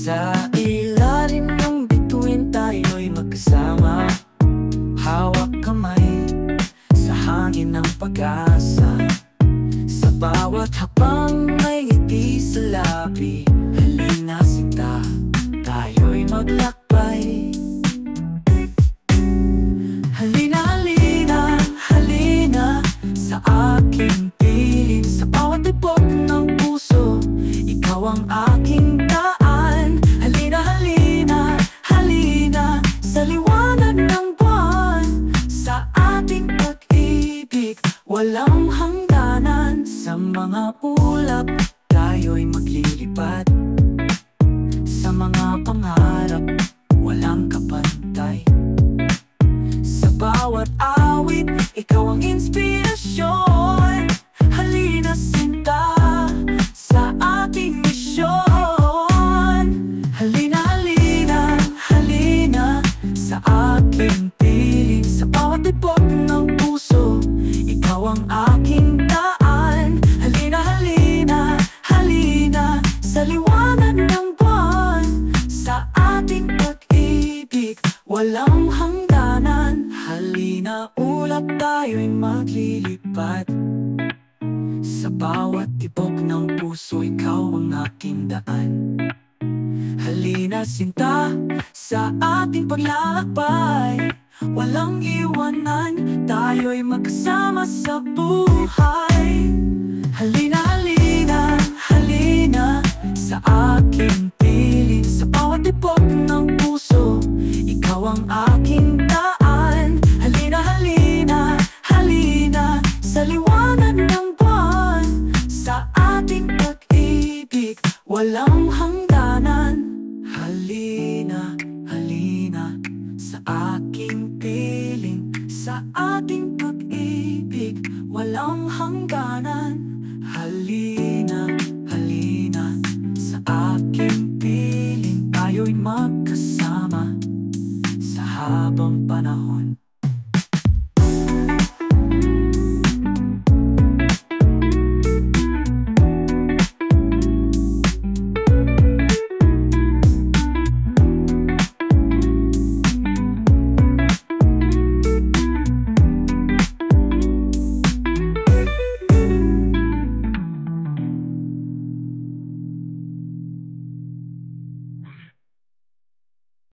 Sa ilalim ng bituin tayo'y magkasama, hawak kamay sa hangin ng pag-asa. Sa bawat hakbang may ngiti sa labi. Halina sinta, tayo'y maglakbay. Halina, halina, halina sa aking piling. Sa bawat tibok ng puso, ikaw ang aking daan. Halina, halina, halina sa liwanag ng buwan. Sa ating pag-ibig, walang hangganan. Sa mga ulap, tayo'y maglilipad. Sa mga pangarap, walang kapantay. Sa bawat awit, ikaw ang inspirasyon. Halina sinta sa ating misyon. Halina, halina, halina sa aking piling. Sa bawat tibok ng puso, ikaw ang aking daan. Halina, halina, halina sa liwanag ng buwan. Sa ating pag-ibig, walang hangganan. Halina, ulap, tayo'y maglilipad. Sa bawat tibok ng puso, ikaw ang aking daan. Halina sinta sa ating paglalakbay. Walang iwanan, tayo'y magkasama sa buhay. Halina, halina, halina sa aking piling. Sa bawat tibok ng puso, ikaw ang aking daan. Halina, halina, halina sa liwanag ng buwan. Sa ating pag-ibig, walang hangganan. Halina, halina sa aking piling. Sa ating pag-ibig, walang hangganan. Halina, halina sa aking piling. Tayo'y magkasama sa habang panahon.